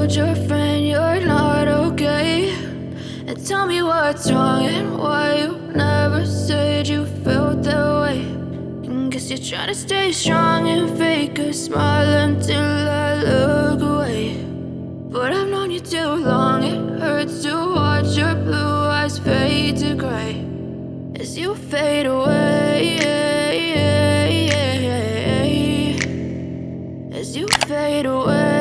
told your friend you're not okay, and tell me what's wrong and why you never said you felt that way. And guess you're trying to stay strong and fake a smile until I look away. But I've known you too long, it hurts to watch your blue eyes fade to gray as you fade away, as you fade away.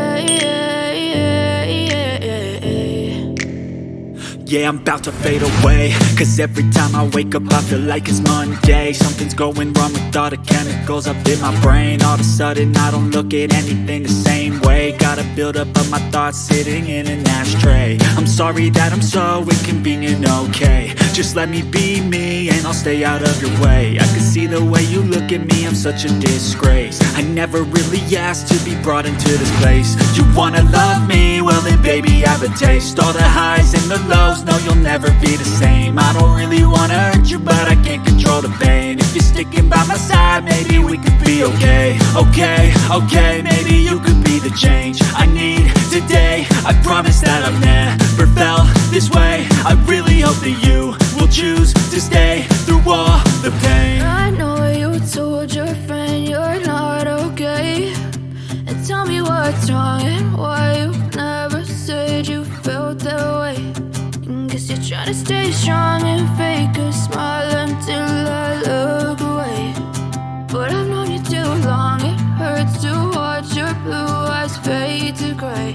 Yeah, I'm about to fade away, cause every time I wake up I feel like it's Monday. Something's going wrong with all the chemicals up in my brain. All of a sudden I don't look at anything the same way. Got a buildup of my thoughts sitting in an ashtray. I'm sorry that I'm so inconvenient, okay. Just let me be me and I'll stay out of your way. I can see the way you look at me, I'm such a disgrace. I never really asked to be brought into this place. You wanna love me? Well then baby, have a taste. All the highs and the lows, no, you'll never be the same. I don't really wanna hurt you, but I can't control the pain. If you're sticking by my side, maybe we could be okay. Okay, maybe you could be the change I need today. I promise that I've never felt this way. I really hope that you will choose to stay through all the pain. I know you told your friend you're not okay, and tell me what's wrong and why you never said you felt that way. Guess you're trying to stay strong and fake a smile until I look away. But I've known you too long, it hurts to watch your blue eyes fade to gray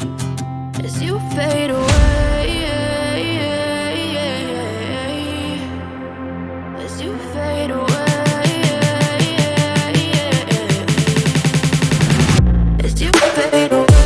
as you fade away, as you fade away, as you fade away.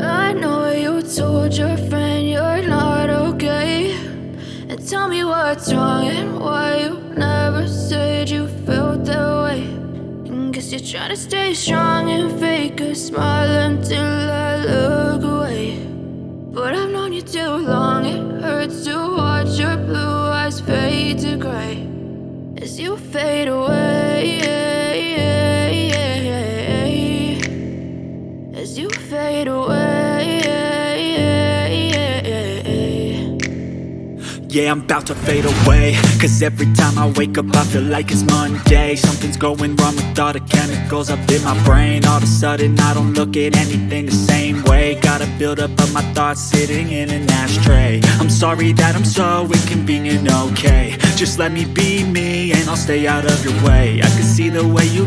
I know you told your friend you're not okay, and tell me what's wrong and why you never said you felt that way. And guess you're trying to stay strong and fake a smile until I look away. But I've known you too long, it hurts to watch your blue eyes fade to gray as you fade away, as you fade away. Yeah, I'm about to fade away, cause every time I wake up I feel like it's Monday. Something's going wrong with all the chemicals up in my brain. All of a sudden I don't look at anything the same way. Got a buildup of my thoughts sitting in an ashtray. I'm sorry that I'm so inconvenient, okay. Just let me be me and I'll stay out of your way. I can see the way you